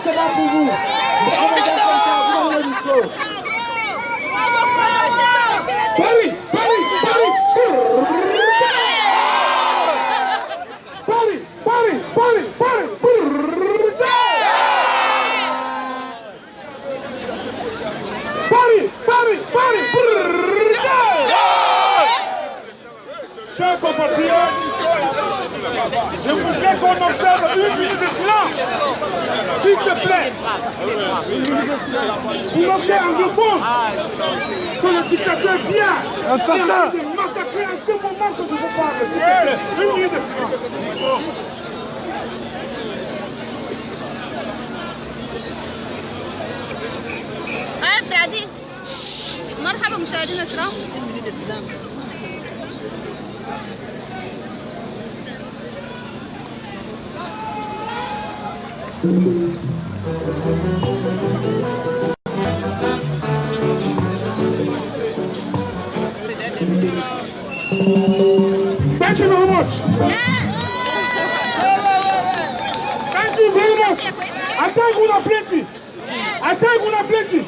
c'est pas pour vous. Vous avez le micro. Paris, Paris, Paris. Paris, Paris, Paris, Paris. Paris, Paris, Paris. Chers compatriotes, je voudrais qu'on observe 1 minute de silence. S'il te plaît. Pour montrer anglophone que le dictateur vient de massacrer à ce moment que je vous parle. S'il te plaît. 1 minute de silence. عبد العزيز مرحبا مشاهدينا الكرام. Thank you very much. Thank you very much. I think we have plenty. I think we have plenty.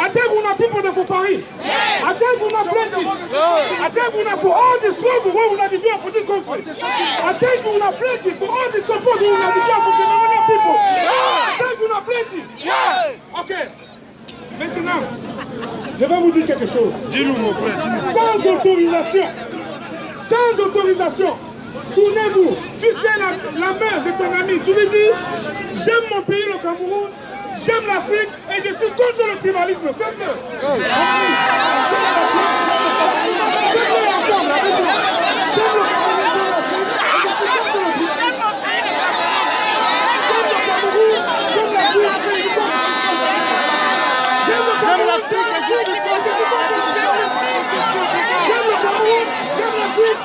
I think we have people there for Paris. I think we have plenty. I think we have for all the struggle we have to do for this country. I think we have plenty for all the support we have to do for the Cameroonian people. I think we have plenty. Ok. Maintenant, je vais vous dire quelque chose. Dis-nous mon frère, dis-nous. Sans autorisation, tournez-vous. Tu sais la mère de ton ami, tu lui dis, j'aime mon pays, le Cameroun, j'aime l'Afrique et je suis contre le tribalisme. Faites-le.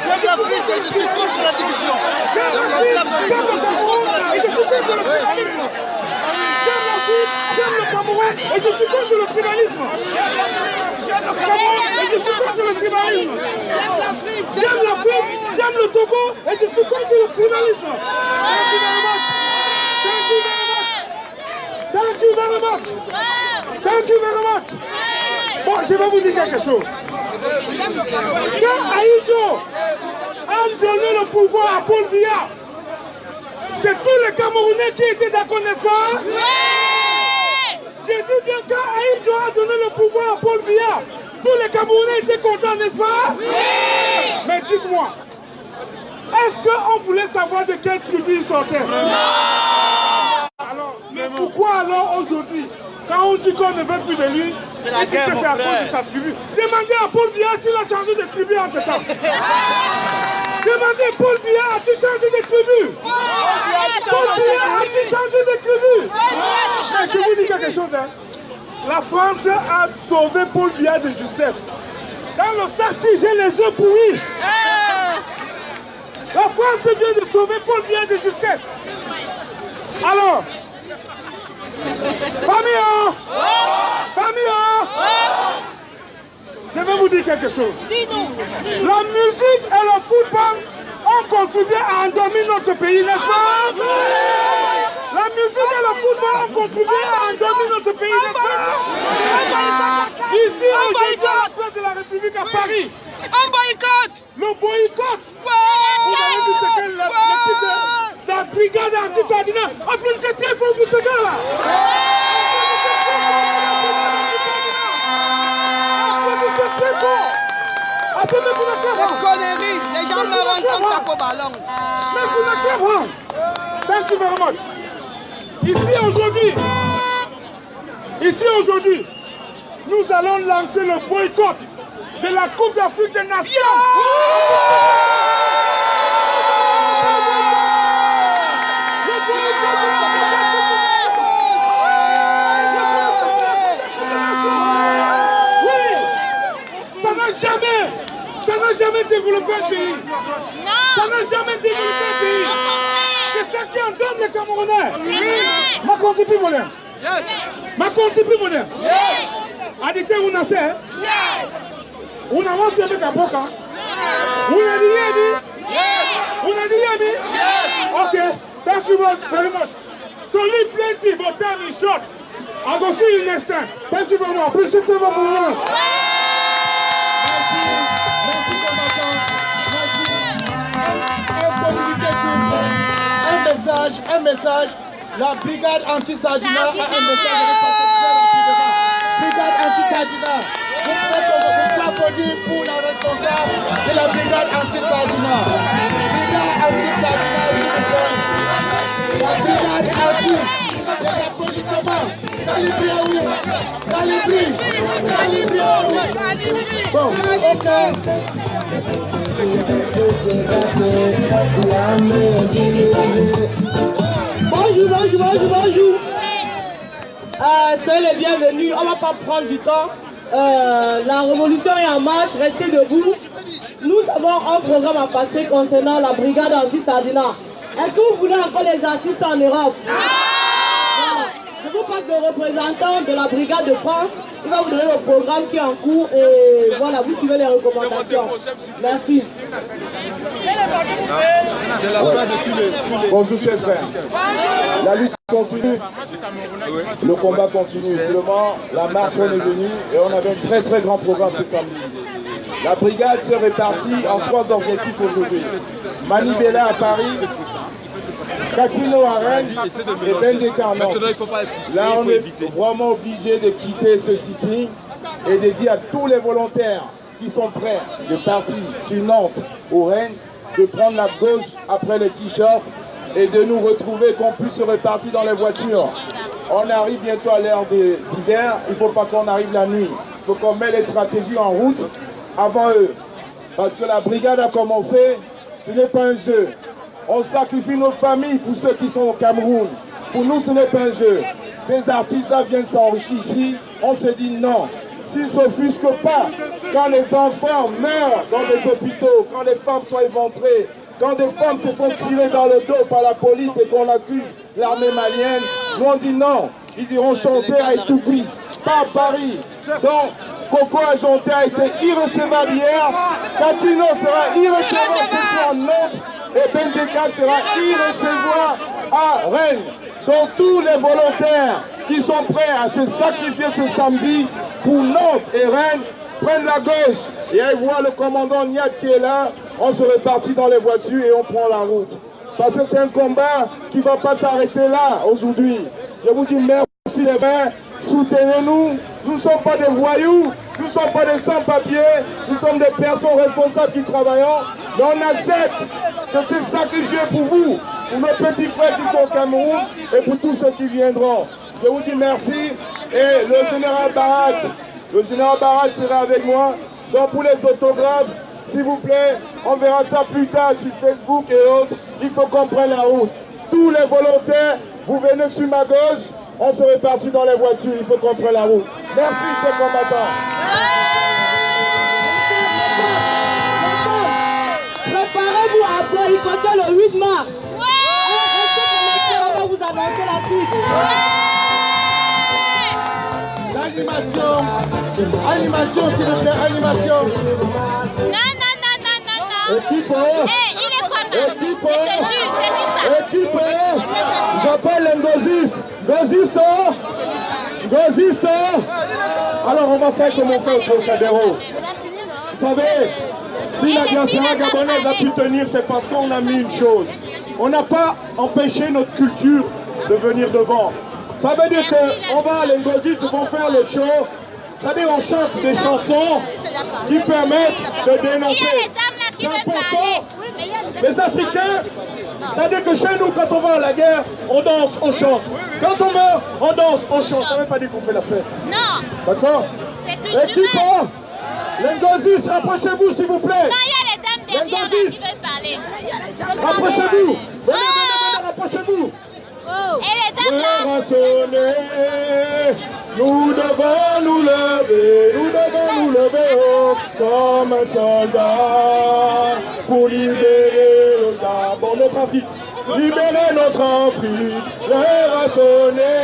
J'aime l'Afrique et je suis contre la division. J'aime le Cameroun et je suis contre le tribalisme. J'aime le Cameroun et je suis contre le tribalisme. J'aime l'Afrique, j'aime le Togo et je suis contre le tribalisme. Thank you very much. Thank you very much. Bon, je vais vous dire quelque chose. Quand Aïdjo a donné le pouvoir à Paul Biya, c'est tous les Camerounais qui étaient d'accord, n'est-ce pas? Oui! J'ai dit bien quand Aïdjo a donné le pouvoir à Paul Biya, tous les Camerounais étaient contents, n'est-ce pas? Oui! Mais dites-moi, est-ce qu'on voulait savoir de quelle tribu il sortait? Non! Alors, mais pourquoi alors aujourd'hui, quand on dit qu'on ne veut plus de lui, c'est à cause de sa tribu? Demandez à Paul Biya s'il a changé de tribu entre temps. Demandez Paul Biya, as-tu changé de tribu? Paul Biya, as-tu changé de tribu? Mais je vous dis quelque chose, hein. La France a sauvé Paul Biya de justesse. Dans le Sassi, j'ai les yeux pourris. La France vient de sauver Paul Biya de justesse. Alors, famille, je vais vous dire quelque chose. La musique et le football ont contribué à endormir notre pays, n'est-ce pas? La musique et le football ont contribué à endormir notre pays, n'est-ce pas? Ici, aujourd'hui, à la place de la République à Paris. Un boycott! Le boycott! Vous avez vu ce que la brigade anti-sardinaire. En plus, c'est très fort pour ce gars-là! Les conneries, les gens me rencontrent à vos ballons. Mais vous n'êtes pas wrong. Thank you very much. Ici aujourd'hui, nous allons lancer le boycott de la Coupe d'Afrique des Nations. Ça n'a jamais développé un pays. Ça n'a jamais développé un pays. C'est ça qui en donne les Camerounais. Ma compte plus moderne. Ma compte plus moderne. Adité ou Nassé. On avance avec un boca. On a dit Yémi. On a dit Yémi. Ok. Thank you very much. Tony plenty, but time is short. I will see you next time. Thank you very much. Appreciate you very much. Un message. La brigade anti-Sadina a un message à passer. Brigade anti-Sadina. Vous applaudissez pour la responsable de la brigade anti-Sadina. Brigade anti-Sadina, la brigade anti. Les applaudissements. Calibré. Bon, ok. Bonjour. Soyez les bienvenus, on ne va pas prendre du temps. La révolution est en marche, restez debout. Nous avons un programme à passer concernant la brigade anti-Sadina. Est-ce que vous voulez encore les artistes en Europe? Je vous passe le représentant de la brigade de France. Il va vous donner le programme qui est en cours et voilà, vous suivez les recommandations. Merci. Bonjour chers frères. La lutte continue, le combat continue. Seulement, la marche on est venue et on avait un très grand programme ce samedi. La brigade s'est répartie en 3 objectifs aujourd'hui. Manibela à Paris, Catino à Rennes et Bendeka à Nantes. Là, on est vraiment obligé de quitter ce sitting et de dire à tous les volontaires qui sont prêts de partir sur Nantes ou Rennes, de prendre la gauche après le t-shirt et de nous retrouver, qu'on puisse se répartir dans les voitures. On arrive bientôt à l'ère d'hiver, il ne faut pas qu'on arrive la nuit. Il faut qu'on mette les stratégies en route avant eux. Parce que la brigade a commencé, ce n'est pas un jeu. On sacrifie nos familles pour ceux qui sont au Cameroun. Pour nous, ce n'est pas un jeu. Ces artistes-là viennent s'enrichir ici. On se dit non. S'ils ne s'offusquent pas, quand les enfants meurent dans des hôpitaux, quand les femmes sont éventrées, quand des femmes se font tirer dans le dos par la police et qu'on accuse l'armée malienne, nous on dit non. Ils iront chanter à Etoupi, pas à Paris. Donc, Coco Ajonté a été irrecevable hier. Catino sera irrecevable ce soir à Nantes. Et Bendeka sera irrecevable à Rennes. Donc tous les volontaires qui sont prêts à se sacrifier ce samedi pour Nantes et Rennes prennent la gauche. Et allez voir le commandant Niat qui est là. On se répartit dans les voitures et on prend la route. Parce que c'est un combat qui ne va pas s'arrêter là aujourd'hui. Je vous dis merci les frères. Soutenez-nous. Nous ne sommes pas des voyous. Nous ne sommes pas des sans-papiers. Nous sommes des personnes responsables qui travaillons. Mais on accepte de se sacrifier pour vous, pour nos petits frères qui sont au Cameroun et pour tous ceux qui viendront. Je vous dis merci. Et le général Barat sera avec moi. Donc pour les autographes, s'il vous plaît, on verra ça plus tard sur Facebook et autres. Il faut qu'on prenne la route. Tous les volontaires, vous venez sur ma gauche. On se répartit dans les voitures, il faut qu'on prenne la route. Merci, chers combattants. Préparez-vous à boycotter le 8 mars. Restez connectés, on va vous annoncer la suite. Animation, s'il vous plaît, animation. Non. Équipe, Il est comment? Je te jure, c'est ça. équipe, j'appelle les Gozistes. Alors on va faire comme on fait au Trocadéro. Vous savez, si la diaspora gabonaise a pu tenir, c'est parce qu'on a mis une chose. On n'a pas empêché notre culture de venir devant. Ça veut dire qu'on va, les Gozistes vont faire le show. C'est-à-dire on chante des chansons qui permettent de dénoncer. C'est important. Les Africains, c'est-à-dire que chez nous, quand on va à la guerre, on danse, on chante. Quand on meurt, on danse, on chante. Ça ne veut pas dire qu'on fait la fête. Non. D'accord? C'est culturel. Équipe, les Gozistes, rapprochez-vous s'il vous plaît. Non, il y a les dames derrière là qui veulent parler. Rapprochez-vous. Venez, rapprochez-vous. Et les dames là. Nous devons nous lever haut comme un soldat pour libérer le Gabon, notre Afrique, libérer notre Afrique, l'heure a sonné,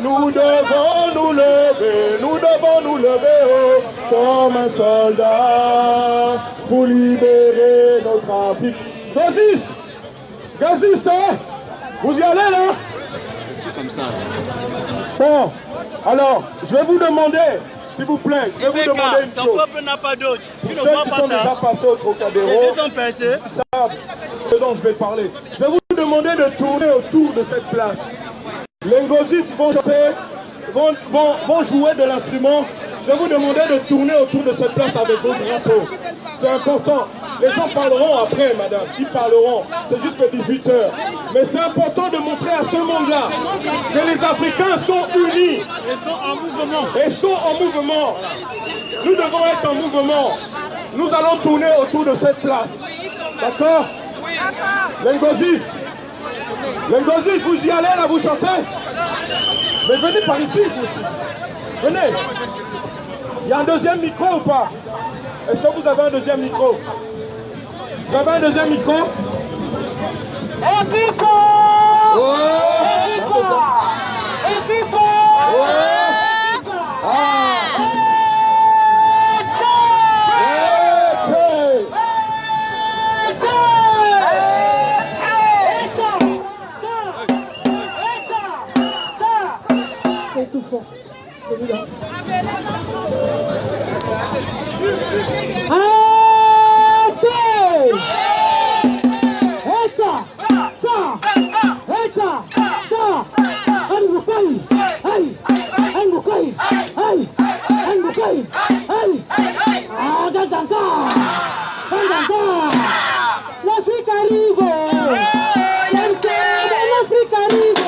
nous devons nous lever haut comme un soldat pour libérer notre Afrique. Gaziste, Vous y allez là? Comme ça. Bon, alors, je vais vous demander, s'il vous plaît, je vais vous demander une chose. Ton peuple n'a pas d'eau. Tu ne Ceux vois qui pas sont ça. déjà passés au Trocadéro, Les deux sont percés. ils savent ce dont je vais parler. Je vais vous demander de tourner autour de cette place. Les Ngosistes vont chanter, vont jouer de l'instrument. Je vais vous demander de tourner autour de cette place avec vos drapeaux. C'est important. Les gens parleront après, madame. Ils parleront. C'est jusqu'à 18 h. Mais c'est important de montrer à ce monde-là que les Africains sont unis. Ils sont en mouvement. Et sont en mouvement. Nous devons être en mouvement. Nous allons tourner autour de cette place. D'accord? Les Ngosistes. Les Ngosistes, vous y allez là, vous chantez? Mais venez par ici, vous aussi. Venez. Il y a un deuxième micro ou pas? Est-ce que vous avez un deuxième micro? Vous avez un deuxième micro? Epico! Epico! Epico! C'est tout fort. Celui-là. L'Afrique arrive! L'Afrique arrive!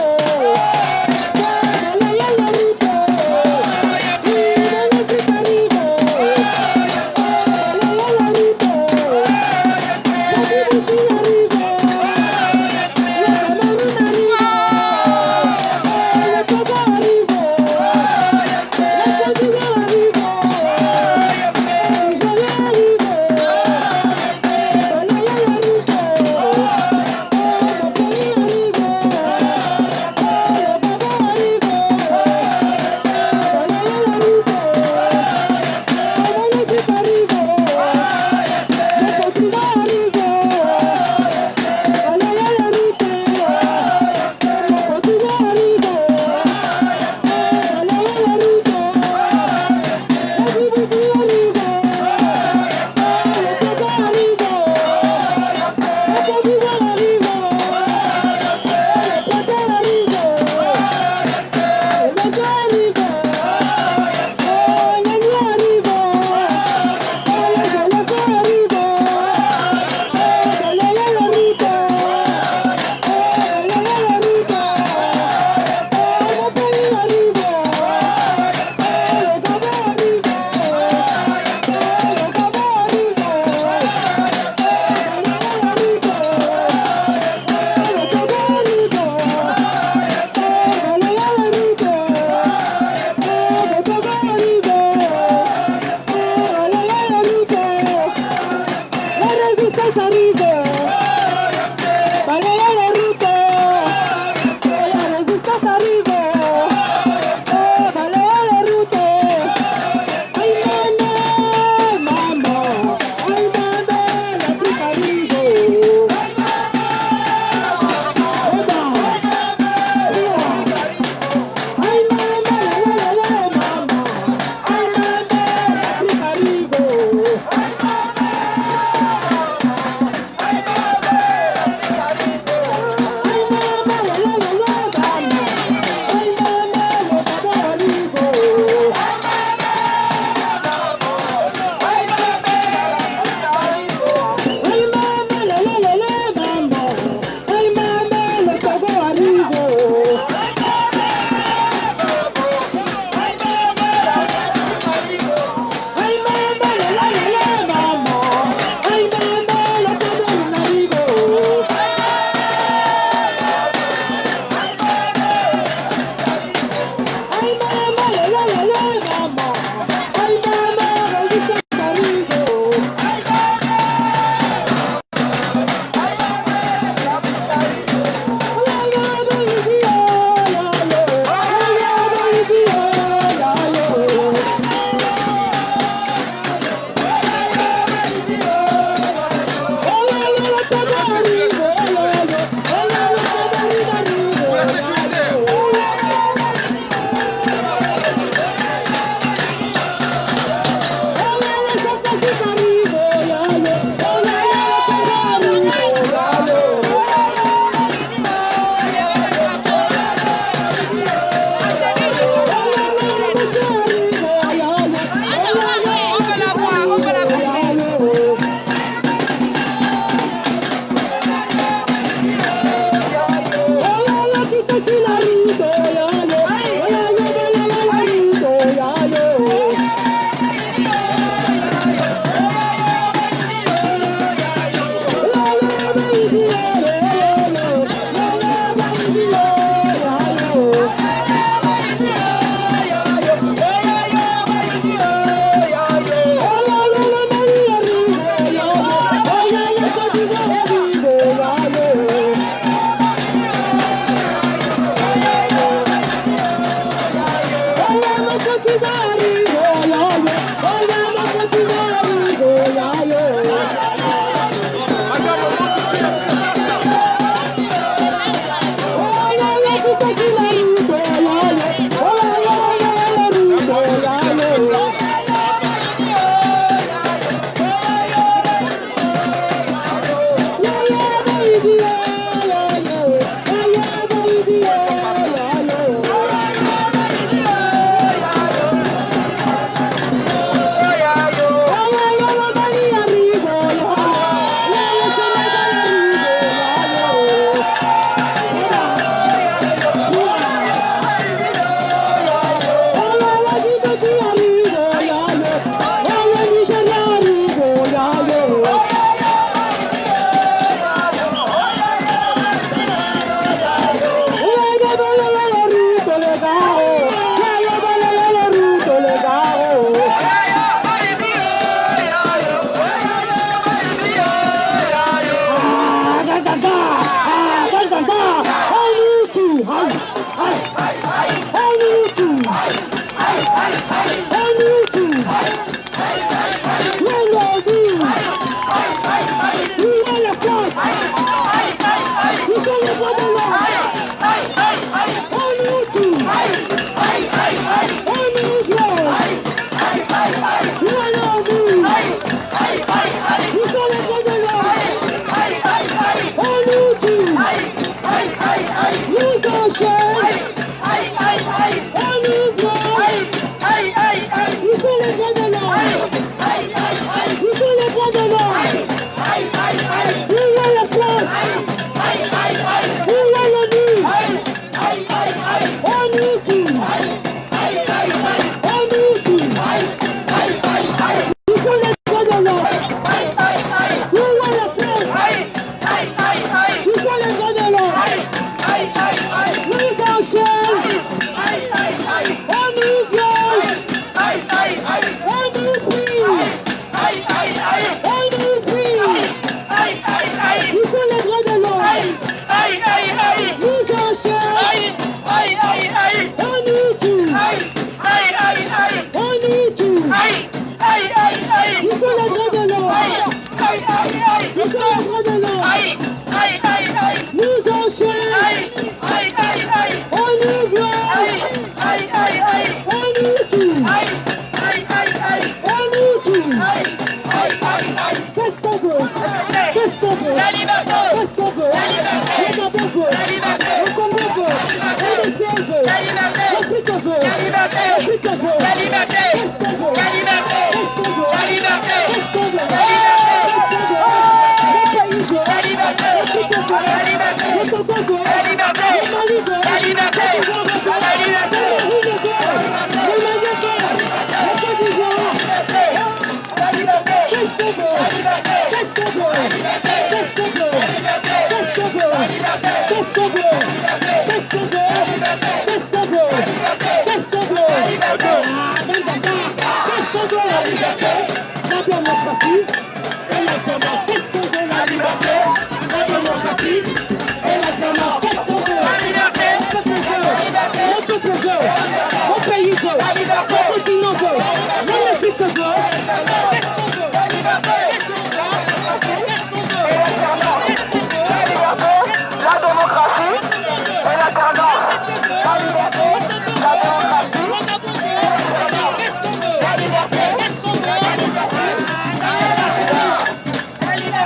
La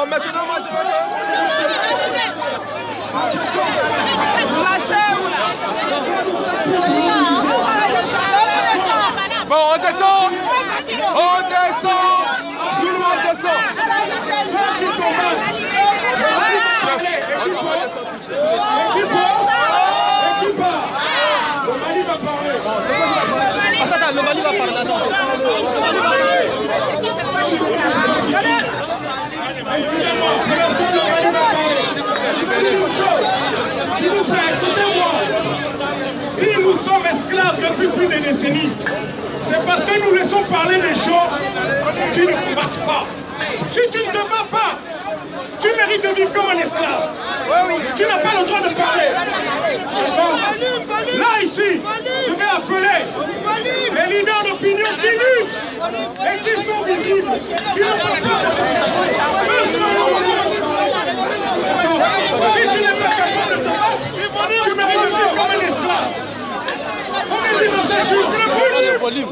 Bon, maintenant, moi, je vais... Bon, on descend. On descend. Tout le monde descend. Attends, le Mali va parler. Si nous sommes esclaves depuis plus de décennies, c'est parce que nous laissons parler des gens qui ne combattent pas. Si tu ne te bats pas, tu mérites de vivre comme un esclave. Tu n'as pas le droit de parler. Donc, là, ici, je vais appeler les leaders d'opinion qui luttent et qui sont visibles, qui ne sont pas. Si tu n'es pas capable de te battre, tu mérites de vivre comme un esclave. On est dit dans ces jours, tu ne peux pas de volume.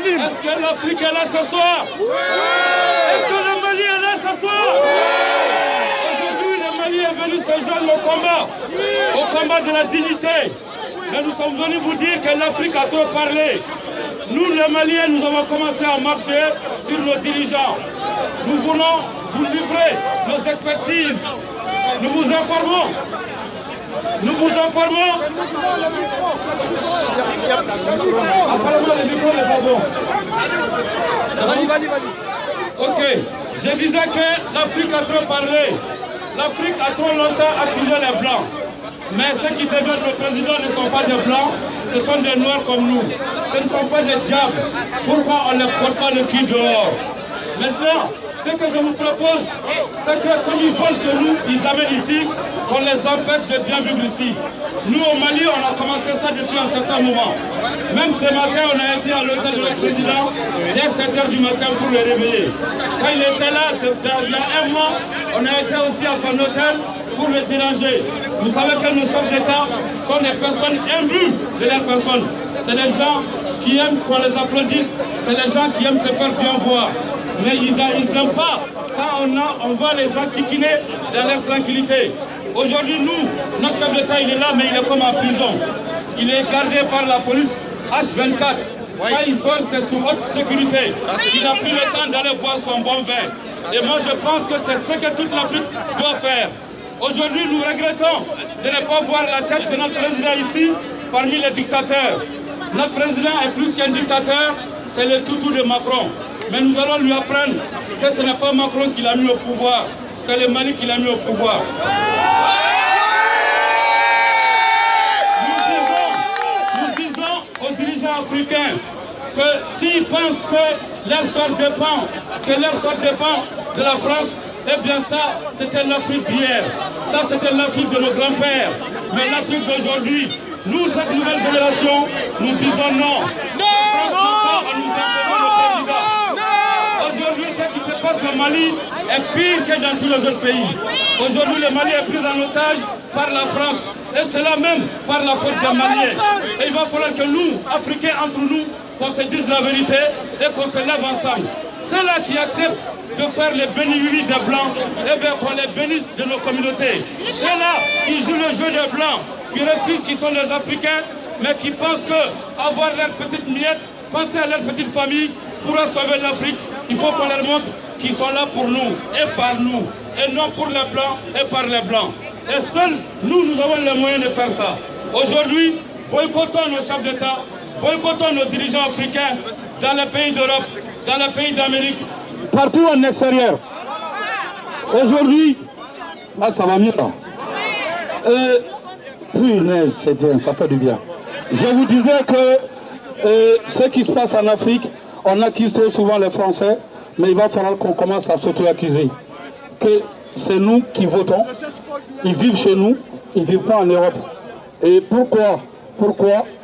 Est-ce que l'Afrique est là ce soir? Est-ce que le Mali est là ce soir? Aujourd'hui, le Mali est venu se joindre au combat de la dignité. Mais nous sommes venus vous dire que l'Afrique a trop parlé. Nous, les Maliens, nous avons commencé à marcher sur nos dirigeants. Nous voulons vous livrer nos expertises. Nous vous informons. Nous vous informons. Apparemment, le micro n'est pas bon. Vas-y. Ok. Je disais que l'Afrique a trop parlé. L'Afrique a trop longtemps accusé les Blancs. Mais ceux qui deviennent le président ne sont pas des Blancs, ce sont des Noirs comme nous. Ce ne sont pas des diables. Pourquoi on ne les porte pas le cul dehors? Maintenant, ce que je vous propose, c'est que comme ils volent chez nous, ils amènent ici, qu'on les empêche de bien vivre ici. Nous au Mali, on a commencé ça depuis un certain moment. Même ce matin, on a été à l'hôtel de le président dès 7 h du matin pour le réveiller. Quand il était là, il y a un mois, on a été aussi à son hôtel pour le déranger. Vous savez que nos chefs d'État sont des personnes imbues de leur personne. C'est des gens qui aiment qu'on les applaudisse, c'est des gens qui aiment se faire bien voir. Mais ils n'aiment pas quand on voit les gens kikiner dans leur tranquillité. Aujourd'hui, nous, notre chef d'État, il est là, mais il est comme en prison. Il est gardé par la police H24. Quand il sort, c'est sous haute sécurité. Il n'a plus le temps d'aller boire son bon vin. Et moi, je pense que c'est ce que toute l'Afrique doit faire. Aujourd'hui, nous regrettons de ne pas voir la tête de notre président ici parmi les dictateurs. Notre président est plus qu'un dictateur, c'est le toutou de Macron. Mais nous allons lui apprendre que ce n'est pas Macron qui l'a mis au pouvoir, c'est le Mali qui l'a mis au pouvoir. Nous disons aux dirigeants africains que s'ils pensent que leur sort dépend de la France, eh bien ça, c'était l'Afrique d'hier. Ça, c'était l'Afrique de nos grands-pères. Mais l'Afrique d'aujourd'hui, nous, cette nouvelle génération, nous disons non. Aujourd'hui, ce qui se passe au Mali est pire que dans tous les autres pays. Aujourd'hui, le Mali est pris en otage par la France. Et cela même par la faute des Maliens. Et il va falloir que nous, Africains, entre nous, qu'on se dise la vérité et qu'on se lève ensemble. Ceux-là qui acceptent de faire les bénéfices des Blancs, eh bien qu'on les bénisse de nos communautés. Ceux-là qui jouent le jeu des Blancs, qui refusent, qui sont des Africains, mais qui pensent que avoir leurs petites miettes, penser à leur petite famille, pourra sauver l'Afrique. Il faut qu'on leur montre qu'ils sont là pour nous et par nous, et non pour les Blancs et par les Blancs. Et seuls nous avons les moyens de faire ça. Aujourd'hui, boycottons nos chefs d'État, boycottons nos dirigeants africains dans les pays d'Europe, dans les pays d'Amérique, partout en extérieur. Aujourd'hui, là ça va mieux là. Punaise, c'est bien, ça fait du bien. Je vous disais que ce qui se passe en Afrique, on accuse trop souvent les Français, mais il va falloir qu'on commence à s'auto-accuser. que c'est nous qui votons. Ils vivent chez nous, ils ne vivent pas en Europe. Et pourquoi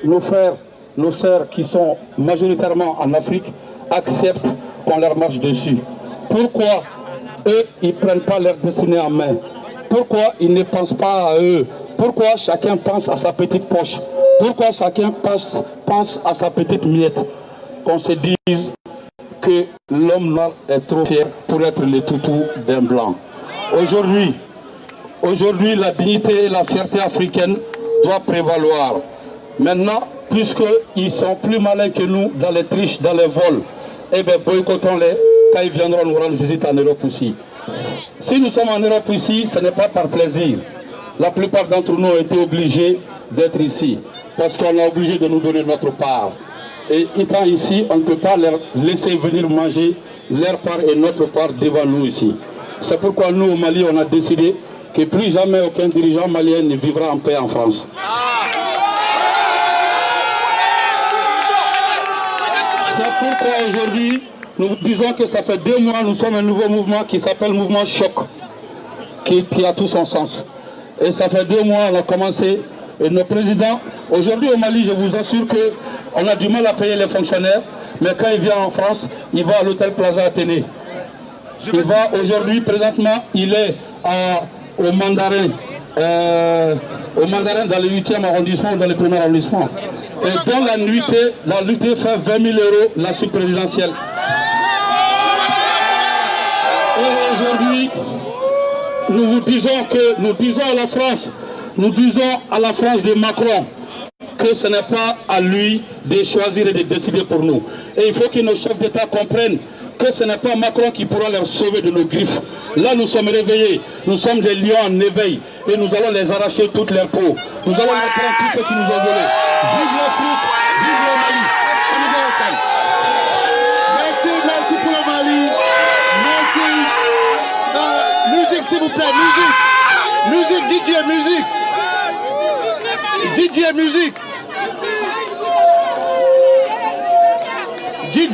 nos frères, nos sœurs qui sont majoritairement en Afrique acceptent qu'on leur marche dessus? Pourquoi eux, ils ne prennent pas leur destinée en main? Pourquoi ils ne pensent pas à eux? Pourquoi chacun pense à sa petite poche? Pourquoi chacun pense à sa petite miette? Qu'on se dise que l'homme noir est trop fier pour être le toutou d'un blanc. Aujourd'hui, la dignité et la fierté africaine doivent prévaloir. Maintenant, puisqu'ils sont plus malins que nous dans les triches, dans les vols, eh bien boycottons-les quand ils viendront nous rendre visite en Europe aussi. Si nous sommes en Europe ici, ce n'est pas par plaisir. La plupart d'entre nous ont été obligés d'être ici, parce qu'on est obligé de nous donner notre part. Et étant ici, on ne peut pas leur laisser venir manger leur part et notre part devant nous ici. C'est pourquoi nous, au Mali, on a décidé que plus jamais aucun dirigeant malien ne vivra en paix en France. C'est pourquoi aujourd'hui, nous disons que ça fait 2 mois, nous sommes un nouveau mouvement qui s'appelle Mouvement Choc, qui a tout son sens. Et ça fait 2 mois, on a commencé, et nos présidents, aujourd'hui au Mali, je vous assure qu'on a du mal à payer les fonctionnaires, mais quand il vient en France, il va à l'hôtel Plaza Athénée. Il va aujourd'hui, présentement, il est au Mandarin dans le 8e arrondissement ou dans le 1er arrondissement. Et dans la nuitée fait 20 000 € la suite présidentielle. Et aujourd'hui, nous disons à la France de Macron que ce n'est pas à lui de choisir et de décider pour nous. Et il faut que nos chefs d'État comprennent que ce n'est pas Macron qui pourra les sauver de nos griffes. Là, nous sommes réveillés, nous sommes des lions en éveil et nous allons les arracher toute leur peau. Nous allons leur prendre tout ce qui nous ont volé. Vive l'Afrique, vive le Mali. On y va ensemble. Merci pour le Mali. Merci. Musique, s'il vous plaît, musique. Musique, DJ, musique. DJ.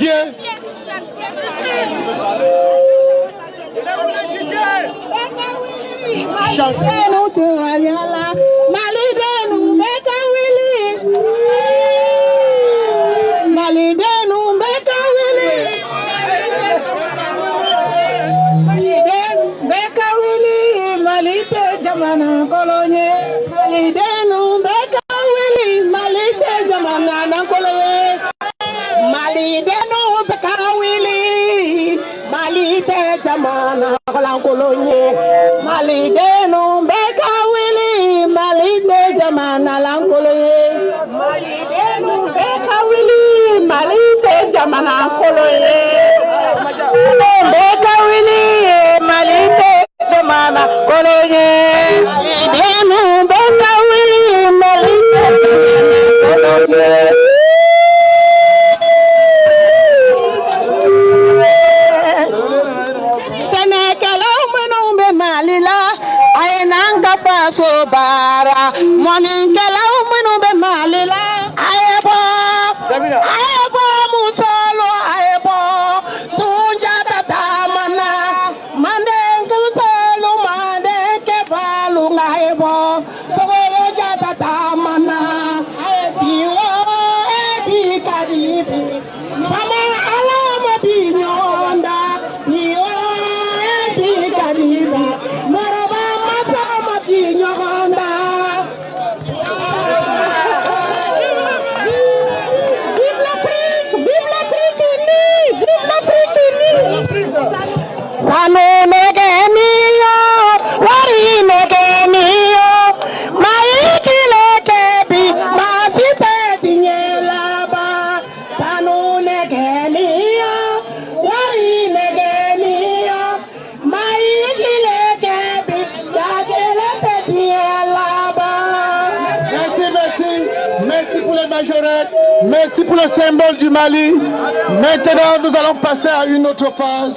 Merci pour le symbole du Mali. Maintenant, nous allons passer à une autre phase.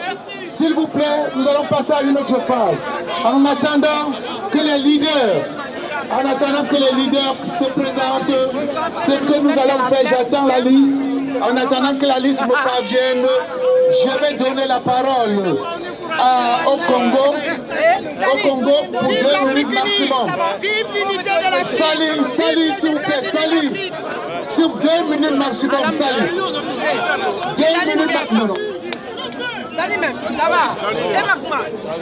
S'il vous plaît, nous allons passer à une autre phase. En attendant que les leaders se présentent, ce que nous allons faire, j'attends la liste. En attendant que la liste me parvienne, je vais donner la parole au Congo pour 2 minutes maximum. Vive l'unité de la Salut, s'il vous plaît, salut. Sur 2 minutes maximum, salut. 2 minutes maximum.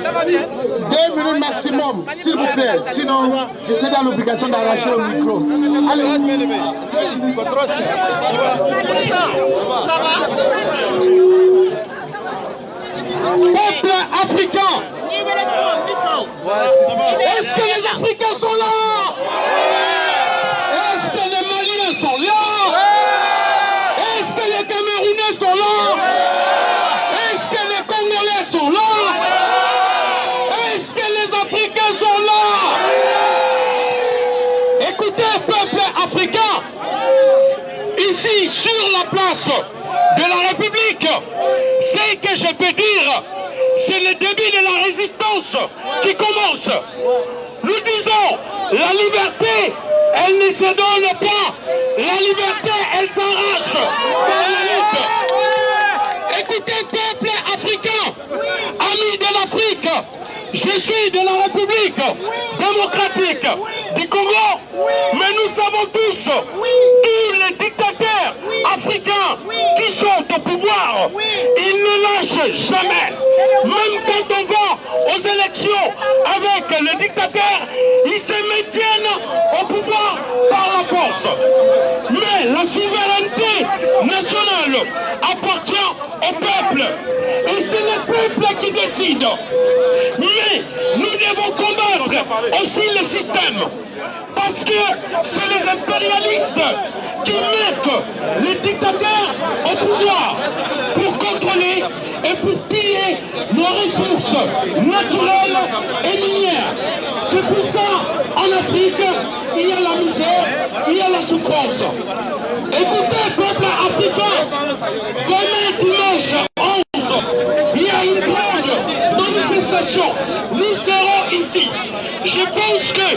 Ça va bien. 2 minutes maximum, s'il vous plaît. Sinon, je suis dans l'obligation d'arracher le micro. Allez, peuple africain, est-ce que les Africains sont là? Est-ce que les Maliens sont là? Est-ce que les Camerounais sont là? Est-ce que les Congolais sont là? Est-ce que les Africains sont là? Écoutez, peuple africain, ici sur la place de la République, ce que je peux dire, c'est le début de la résistance qui commence. Nous disons, la liberté, elle ne se donne pas. La liberté, elle s'arrache par la lutte. Écoutez, peuple africain, amis de l'Afrique, je suis de la République démocratique du Congo, mais nous savons tous, tous les dictateurs africains qui sont au pouvoir, ils ne lâchent jamais. Même quand on va aux élections avec le dictateur, ils se maintiennent au pouvoir par la force. Mais la souveraineté nationale appartient au peuple. Et c'est le peuple qui décide. Mais nous devons combattre aussi le système. Parce que c'est les impérialistes qui mettent les dictateurs au pouvoir pour contrôler et pour piller nos ressources naturelles et minières. C'est pour ça, en Afrique, il y a la misère, il y a la souffrance. Écoutez, peuple africain, demain dimanche 11, il y a une grande manifestation. Nous serons ici. Je pense que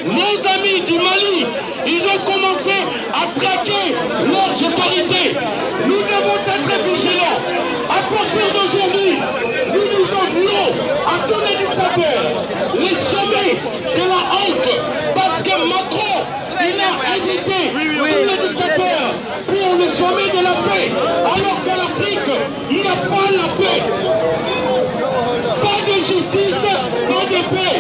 nos amis du Mali, ils ont commencé à traquer leurs autorités. Nous devons être vigilants. À partir d'aujourd'hui, nous disons non à tous les dictateurs. Les sommets de la honte, parce que Macron, il a invité tous les dictateurs pour le sommet de la paix, alors qu'en Afrique, il n'y a pas la paix. Pas de justice, pas de paix.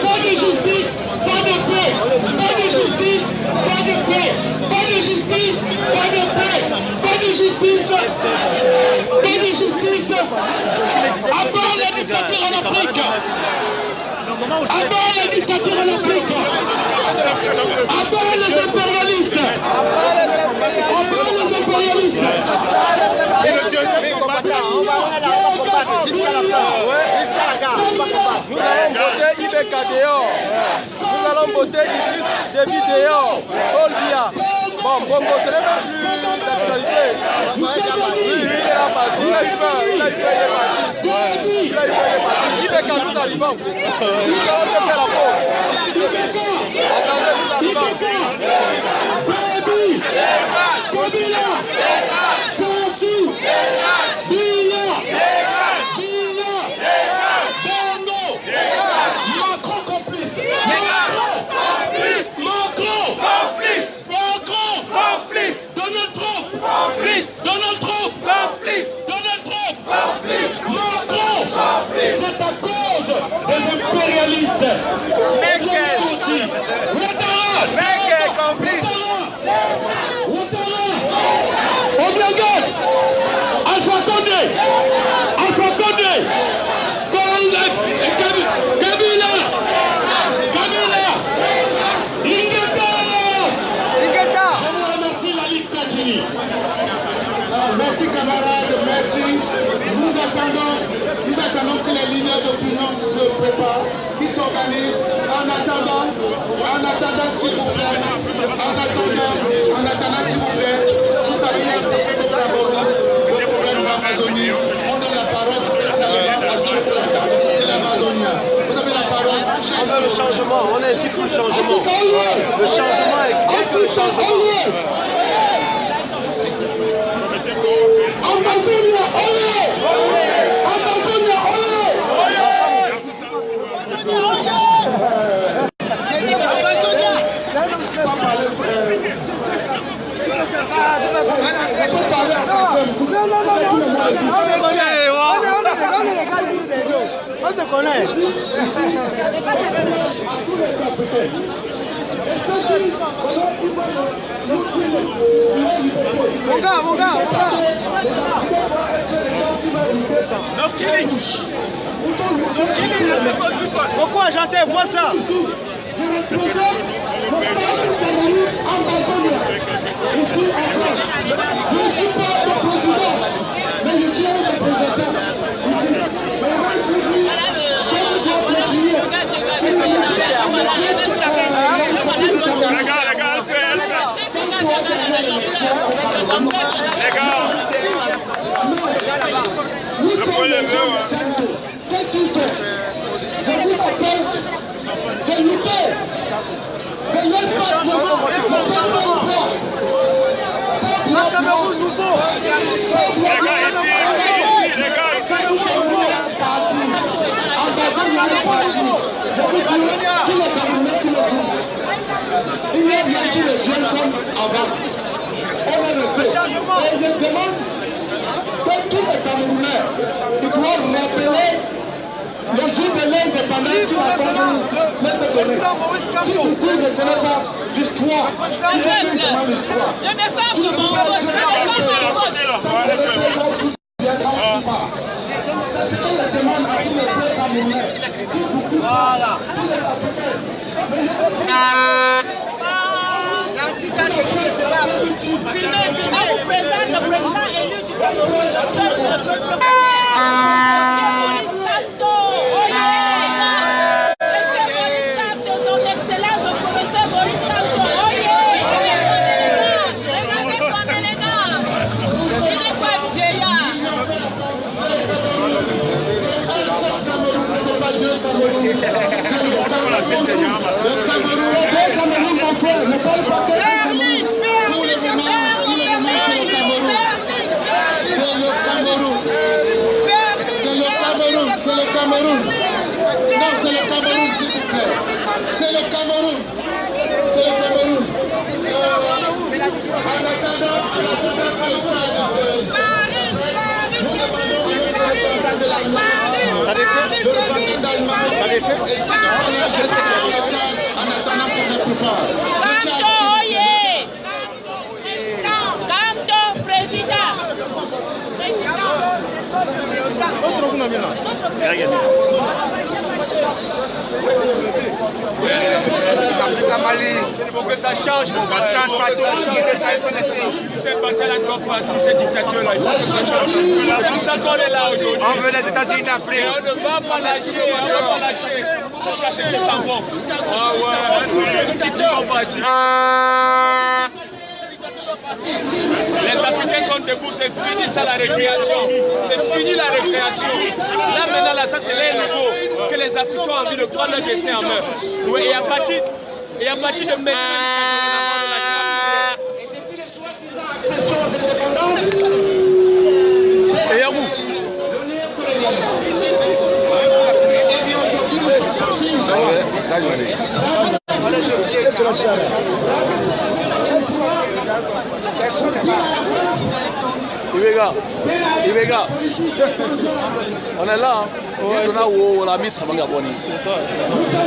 Pas de justice, pas de paix. Pas de justice, pas de paix. Pas de justice, pas de paix. Pas de justice, pas de justice. À bas la dictature en Afrique. À bas la dictature en Afrique. À bas les impérialistes. À bas les impérialistes. Jusqu'à la fin. Jusqu'à la gare. Nous allons voter IBK dehors. Nous allons voter Idriss Déby dehors. Olbia. Bon, Bongo, ce n'est même plus d'actualité. Oui, il est parti. Il a eu peur. Il est parti. IBK, nous arrivons. Nous allons te faire la peau. Attendez, nous arrivons. Déby. Kabila. Sassou. Biya. Bongo. Macron complice. Donald Trump. Donald Trump. Macron. C'est à cause des impérialistes. Mec complice. Obligatoire. Alpha Condé. Kabila. Ingeta. Je vous remercie, la lutte continue. Merci camarades, merci. Nous attendons que les lignes d'opinion se préparent, qu'ils s'organisent. En attendant, s'il vous plaît, vous savez, il y a des problèmes d'Amazonie. On donne la parole spécialement à ceux de l'Amazonie. Vous avez la parole. On veut le changement, on est ici pour le changement. Le changement est rien que le changement. Amazonia, olé! connaît. Mon gars, ça. No killing. Pourquoi j'entends, vois ça? Qu'est-ce qu'il fait? Je vous appelle de lutter, de l'espace de Le Cameroun nouveau. Il y a bien qui le viennent comme avant. On a respect. Et je demande que tous les Camerounais qui doivent rappeler le jour de l'indépendance qui va se donner. Si vous ne connaissez pas l'histoire, il faut que l'histoire. Je n'ai pas que mon vote. C'est ce qu'on demande à tous les Camerounais. Voilà. Tous les Africains. Le président élu du Cameroun, son excellence, le professeur Maurice Kamto. Défendez les gars. Ce n'est pas vieillard. C'est le Cameroun. Non, c'est le Cameroun, s'il vous plaît. C'est le Cameroun. C'est le Cameroun. En attendant, Il faut que ça change, mon gars. Ça change pas tout. Cette bataille encore pas sur cette dictature-là. Il faut que ça change. C'est pour ça qu'on est là aujourd'hui. On veut les États-Unis d'Afrique. Et on ne va pas lâcher, on ne va pas lâcher. Jusqu'à ce qu'ils s'en vont. Ah ouais, les Africains sont debout, c'est fini ça la récréation. C'est fini la récréation. Là maintenant, là, ça c'est l'air nouveau que les Africains ont envie de prendre leur destin en main. Oui, et à partir de maintenant, et à vous. Ibega, on est là, on a la mise à Bangaboni.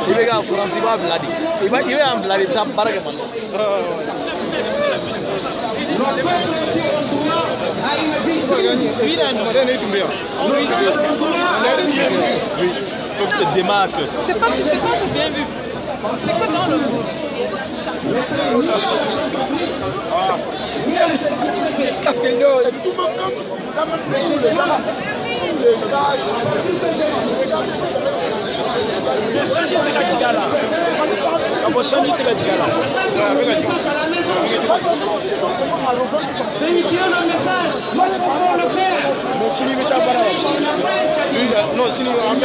Ibega, France, il va bladi. Il va en bladi, il va bargaman. Donc c'est des marques. C'est pas bien vu. C'est que dans le monde. véhiculer le message. Moi, je peux le faire. Non, si nous avons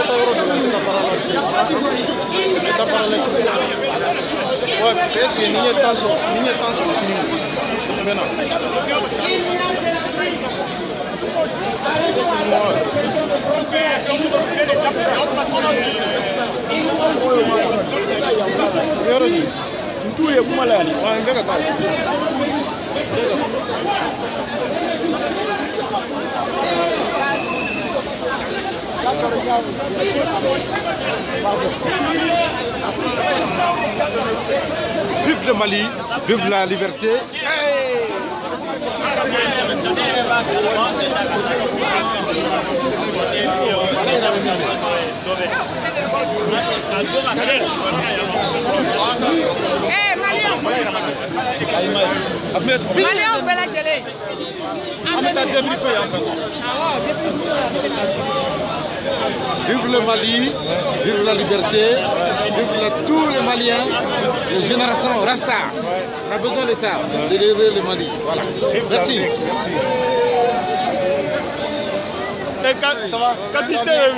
Vive le Mali, vive la liberté. Malien, on fait la télé. Vive le Mali, vive la liberté, vive tous les Maliens, les générations Rasta. On a besoin de ça, de lever le Mali. Voilà. Merci. Merci. Ça va? C'est bon.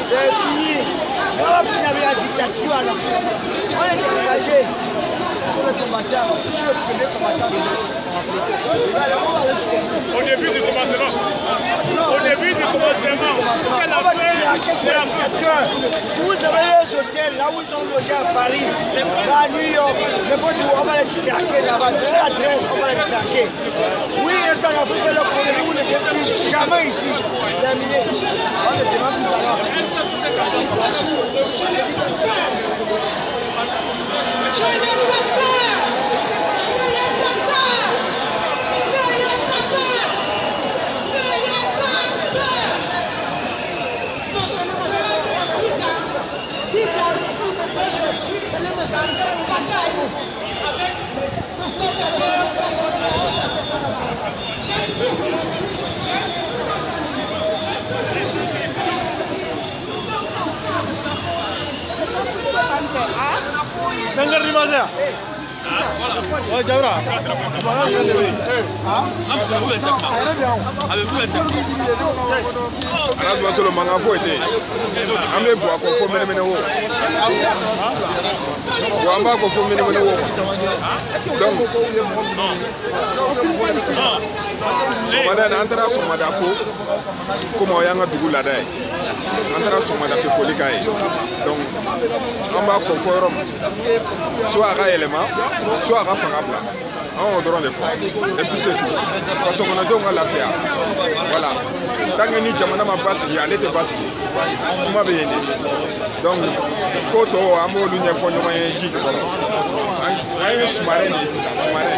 C'est fini. On va finir avec la dictature à l'Afrique. On est engagé sur le combattant. Je suis le premier combattant de français. Au début du commencement. Au début du commencement. Jusqu'à la fin. Si vous avez les hôtels là où ils sont logés à Paris, à New York, on va les traquer là-bas. De l'adresse, on va les traquer. Oui, ils sont en Afrique, le problème, vous ne faites plus jamais ici. Terminé. On ne demande plus d'argent. Senghor di mana? Oh, Jaura. Ala dua solo manga fo ete. Ame bo ko fo mene mene wo. Bo amba ko fo mene mene wo. Donc somada na antara somada fo como yanga dugu la dai. Antara somada fe foli kai. Donc amba ko fo rom. Soit à élément, soit à fangabla. On doit le faire. Et puis c'est tout. Parce qu'on a donc la faire. Voilà. Quand on dit jamana ma passe, il y a l'été passe. Moi bien. Donc, koto amo lunya fonyo ma yiji. Ayo sumare ni sumare.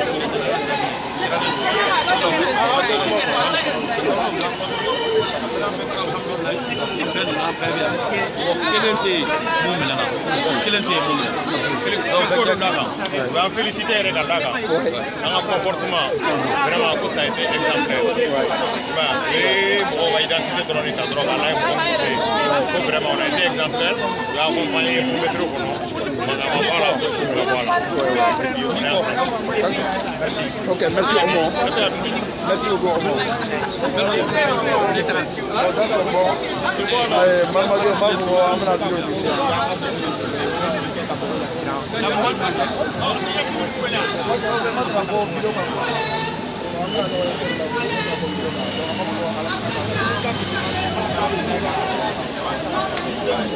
On va féliciter les Dakar. Un comportement vraiment que ça a été exemplaire. Et on va identifier dans l'état de drogue. Vraiment, on a été exemplaire. On a accompagné le métro. Merci. Ok, merci beaucoup. Merci beaucoup.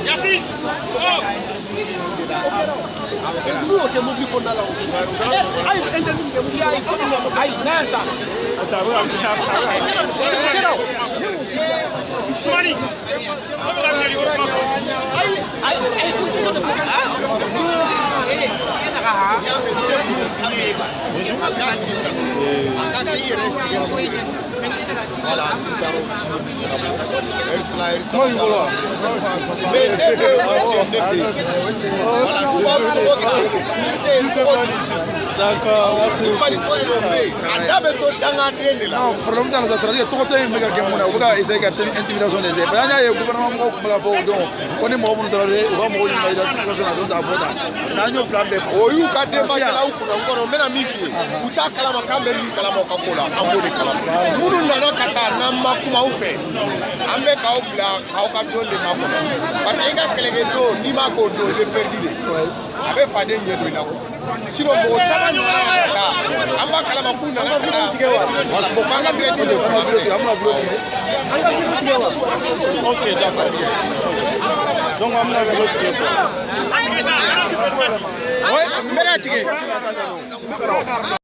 Merci. Voilà, d'accord, merci. Non, problème dans la stratégie, tout le temps, il y a essayer de intimidation des élèves. Il y a un gouvernement qui va faire donc, on est mort pour nous donner, on va mourir dans la situation de la boîte. On a un plan de oh, you got them back là où on mena miki. Uta kala makambe ni kala makola, ambo de kala. Munu nana kata na makuma ufe. Ambe ka obla, ka okadon de makola. Parce que nga kelegedo ni makodo de perdu. Abe fade nyedo na ko. Sino mo chama nona kata. Amba kala makunda na kata. Voilà, bokanga traité de OK, d'accord. Donc on a retiré. Oui, mais là,